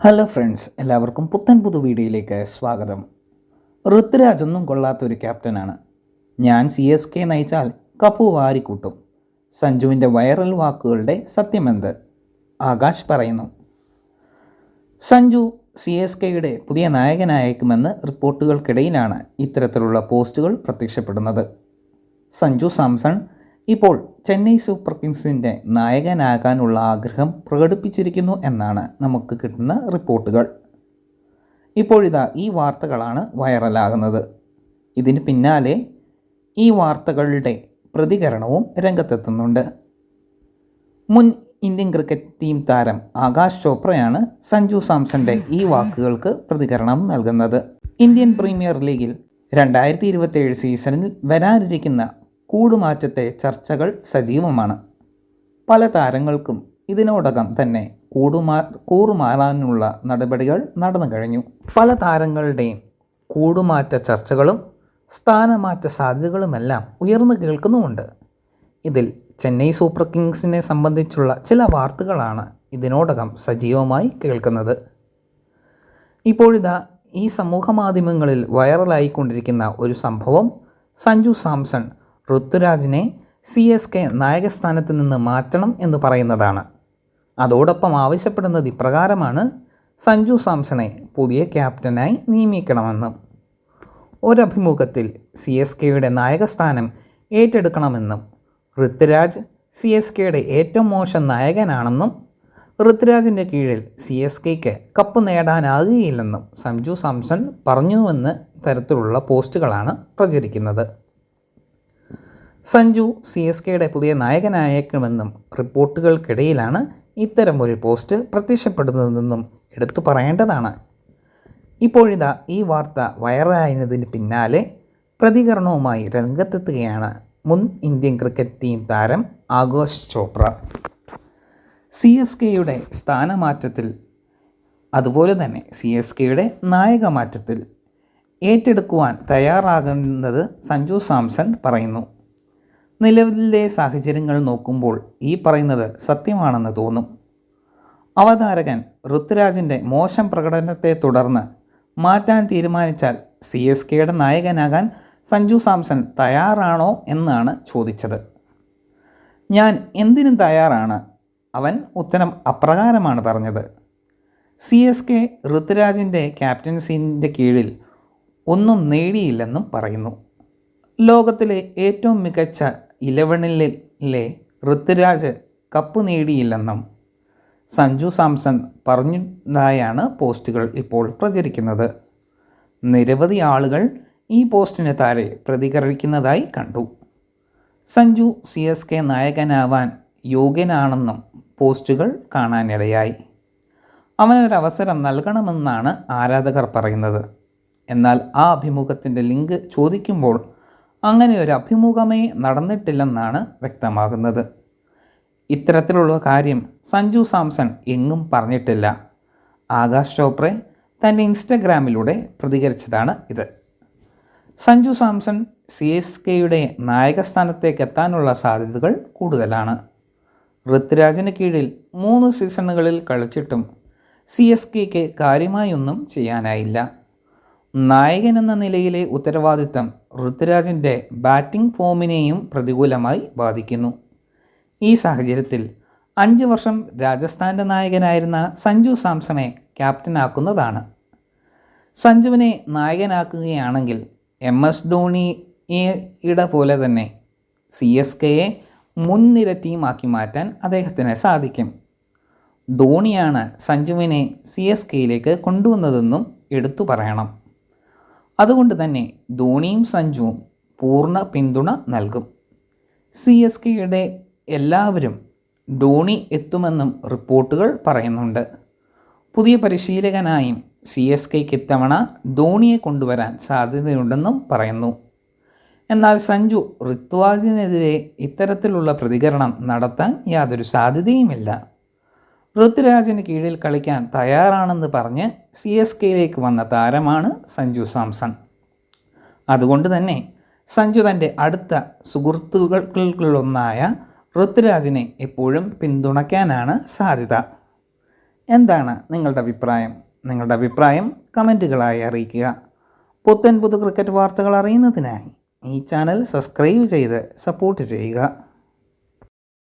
Hello friends, എല്ലാവർക്കും പുത്തൻ പുതു വീഡിയോയിലേക്ക് സ്വാഗതം. ഋതുരാജ് ഒന്നും കൊള്ളാത്തൊരു ക്യാപ്റ്റനാണ്. ഞാൻ CSK നയിച്ചാൽ കപ്പ് വാരിക്കൂട്ടും. സഞ്ജുവിൻ്റെ വൈറൽ വാക്കുകളുടെ സത്യമെന്ത്? ആകാശ് പറയുന്നു. സഞ്ജു CSKയുടെ പുതിയ നായകനായേക്കുമെന്ന് റിപ്പോർട്ടുകൾക്കിടയിലാണ് ഇത്തരത്തിലുള്ള പോസ്റ്റുകൾ പ്രത്യക്ഷപ്പെടുന്നത്. സഞ്ജു സാംസൺ ഇപ്പോൾ ചെന്നൈ സൂപ്പർ കിങ്സിൻ്റെ നായകനാകാനുള്ള ആഗ്രഹം പ്രകടിപ്പിച്ചിരിക്കുന്നു എന്നാണ് നമുക്ക് കിട്ടുന്ന റിപ്പോർട്ടുകൾ. ഇപ്പോഴിതാ ഈ വാർത്തകളാണ് വൈറലാകുന്നത്. ഇതിന് പിന്നാലെ ഈ വാർത്തകളുടെ പ്രതികരണവും രംഗത്തെത്തുന്നുണ്ട്. മുൻ ഇന്ത്യൻ ക്രിക്കറ്റ് ടീം താരം ആകാശ് ചോപ്രയാണ് സഞ്ജു സാംസന്റെ ഈ വാക്കുകൾക്ക് പ്രതികരണം നൽകുന്നത്. ഇന്ത്യൻ പ്രീമിയർ ലീഗിൽ 2027 സീസണിൽ വരാനിരിക്കുന്ന കൂടുമാറ്റത്തെ ചർച്ചകൾ സജീവമാണ്. പല താരങ്ങൾക്കും ഇതിനോടകം തന്നെ കൂറുമാറാനുള്ള നടപടികൾ നടന്നു കഴിഞ്ഞു. പല താരങ്ങളുടെയും കൂടുമാറ്റ ചർച്ചകളും സ്ഥാനമാറ്റ സാധ്യതകളുമെല്ലാം ഉയർന്നു കേൾക്കുന്നുമുണ്ട്. ഇതിൽ ചെന്നൈ സൂപ്പർ കിങ്സിനെ സംബന്ധിച്ചുള്ള ചില വാർത്തകളാണ് ഇതിനോടകം സജീവമായി കേൾക്കുന്നത്. ഇപ്പോഴിതാ ഈ സമൂഹ മാധ്യമങ്ങളിൽ വൈറലായിക്കൊണ്ടിരിക്കുന്ന ഒരു സംഭവം സഞ്ജു സാംസൺ ഋതുരാജിനെ CSK നായകസ്ഥാനത്ത് നിന്ന് മാറ്റണം എന്ന് പറയുന്നതാണ്. അതോടൊപ്പം ആവശ്യപ്പെടുന്നത് ഇപ്രകാരമാണ്: സഞ്ജു സാംസണെ പുതിയ ക്യാപ്റ്റനായി നിയമിക്കണമെന്നും ഒരഭിമുഖത്തിൽ CSKയുടെ നായകസ്ഥാനം ഏറ്റെടുക്കണമെന്നും ഋതുരാജ് CSKയുടെ ഏറ്റവും മോശം നായകനാണെന്നും ഋതുരാജിൻ്റെ കീഴിൽ CSKയ്ക്ക് കപ്പ് നേടാനാകുകയില്ലെന്നും സഞ്ജു സാംസൺ പറഞ്ഞുവെന്ന തരത്തിലുള്ള പോസ്റ്റുകളാണ് പ്രചരിക്കുന്നത്. സഞ്ജു CSKയുടെ പുതിയ നായകനായേക്കുമെന്നും റിപ്പോർട്ടുകൾക്കിടയിലാണ് ഇത്തരമൊരു പോസ്റ്റ് പ്രത്യക്ഷപ്പെടുന്നതെന്നും എടുത്തു പറയേണ്ടതാണ്. ഇപ്പോഴിതാ ഈ വാർത്ത വൈറലായതിന് പിന്നാലെ പ്രതികരണവുമായി രംഗത്തെത്തുകയാണ് മുൻ ഇന്ത്യൻ ക്രിക്കറ്റ് ടീം താരം ആകാശ് ചോപ്ര. CSKയുടെ സ്ഥാനമാറ്റത്തിൽ അതുപോലെ തന്നെ CSKയുടെ നായക മാറ്റത്തിൽ ഏറ്റെടുക്കുവാൻ തയ്യാറാകുന്നത് സഞ്ജു സാംസൺ പറയുന്നു. നിലവിലെ സാഹചര്യങ്ങൾ നോക്കുമ്പോൾ ഈ പറയുന്നത് സത്യമാണെന്ന് തോന്നും. അവതാരകൻ ഋതുരാജിൻ്റെ മോശം പ്രകടനത്തെ തുടർന്ന് മാറ്റാൻ തീരുമാനിച്ചാൽ CSKയുടെ നായകനാകാൻ സഞ്ജു സാംസൺ തയ്യാറാണോ എന്നാണ് ചോദിച്ചത്. ഞാൻ എന്തിനും തയ്യാറാണ്. അവൻ ഉത്തരം അപ്രകാരമാണ് പറഞ്ഞത്. CSK ഋതുരാജിൻ്റെ ക്യാപ്റ്റൻസിൻ്റെ കീഴിൽ ഒന്നും നേടിയില്ലെന്നും പറയുന്നു. ലോകത്തിലെ ഏറ്റവും മികച്ച 11-ലെ ഋതുരാജ് കപ്പ് നേടിയില്ലെന്നും സഞ്ജു സാംസൺ പറഞ്ഞതായാണ് പോസ്റ്റുകൾ ഇപ്പോൾ പ്രചരിക്കുന്നത്. നിരവധി ആളുകൾ ഈ പോസ്റ്റിന് താഴെ പ്രതികരിക്കുന്നതായി കണ്ടു. സഞ്ജു CSK നായകനാവാൻ യോഗ്യനാണെന്നും പോസ്റ്റുകൾ കാണാനിടയായി. അവനൊരവസരം നൽകണമെന്നാണ് ആരാധകർ പറയുന്നത്. എന്നാൽ ആ അഭിമുഖത്തിൻ്റെ ലിങ്ക് ചോദിക്കുമ്പോൾ അങ്ങനെ ഒരു അഭിമുഖമേ നടന്നിട്ടില്ലെന്നാണ് വ്യക്തമാകുന്നത്. ഇത്തരത്തിലുള്ള കാര്യം സഞ്ജു സാംസൺ എങ്ങും പറഞ്ഞിട്ടില്ല. ആകാശ് ചോപ്ര തൻ്റെ ഇൻസ്റ്റഗ്രാമിലൂടെ പ്രതികരിച്ചതാണ് ഇത്. സഞ്ജു സാംസൺ CSKയുടെ നായകസ്ഥാനത്തേക്ക് എത്താനുള്ള സാധ്യതകൾ കൂടുതലാണ്. ഋതുരാജിന് കീഴിൽ 3 സീസണുകളിൽ കളിച്ചിട്ടും CSKയ്ക്ക് കാര്യമായൊന്നും ചെയ്യാനായില്ല. നായകൻ എന്ന നിലയിലെ ഉത്തരവാദിത്തം ഋതുരാജിൻ്റെ ബാറ്റിംഗ് ഫോമിനെയും പ്രതികൂലമായി ബാധിക്കുന്നു. ഈ സാഹചര്യത്തിൽ 5 വർഷം രാജസ്ഥാൻ്റെ നായകനായിരുന്ന സഞ്ജു സാംസണെ ക്യാപ്റ്റനാക്കുന്നതാണ്. സഞ്ജുവിനെ നായകനാക്കുകയാണെങ്കിൽ MS ധോണിയുടെ പോലെ തന്നെ CSKയെ മുൻനിര ടീമാക്കി മാറ്റാൻ അദ്ദേഹത്തിന് സാധിക്കും. ധോണിയാണ് സഞ്ജുവിനെ CSKയിലേക്ക് കൊണ്ടുവന്നതെന്നും എടുത്തു പറയണം. അതുകൊണ്ട് തന്നെ ധോണിയും സഞ്ജുവും പൂർണ്ണ പിന്തുണ നൽകും. CSKയുടെ എല്ലാവരും ധോണി എത്തുമെന്നും റിപ്പോർട്ടുകൾ പറയുന്നുണ്ട്. പുതിയ പരിശീലകനായും CSKയ്ക്ക് ഇത്തവണ ധോണിയെ കൊണ്ടുവരാൻ സാധ്യതയുണ്ടെന്നും പറയുന്നു. എന്നാൽ സഞ്ജു ഋതുരാജിനെതിരെ ഇത്തരത്തിലുള്ള പ്രതികരണം നടത്താൻ യാതൊരു സാധ്യതയുമില്ല. ഋതുരാജിന് കീഴിൽ കളിക്കാൻ തയ്യാറാണെന്ന് പറഞ്ഞ് CSKയിലേക്ക് വന്ന താരമാണ് സഞ്ജു സാംസൺ. അതുകൊണ്ട് തന്നെ സഞ്ജു തൻ്റെ അടുത്ത സുഹൃത്തുക്കളിലൊന്നായ ഋതുരാജിനെ എപ്പോഴും പിന്തുണയ്ക്കാനാണ് സാധ്യത. എന്താണ് നിങ്ങളുടെ അഭിപ്രായം? നിങ്ങളുടെ അഭിപ്രായം കമൻറ്റുകളായി അറിയിക്കുക. പുതു ക്രിക്കറ്റ് വാർത്തകൾ അറിയുന്നതിനായി ഈ ചാനൽ സബ്സ്ക്രൈബ് ചെയ്ത് സപ്പോർട്ട് ചെയ്യുക.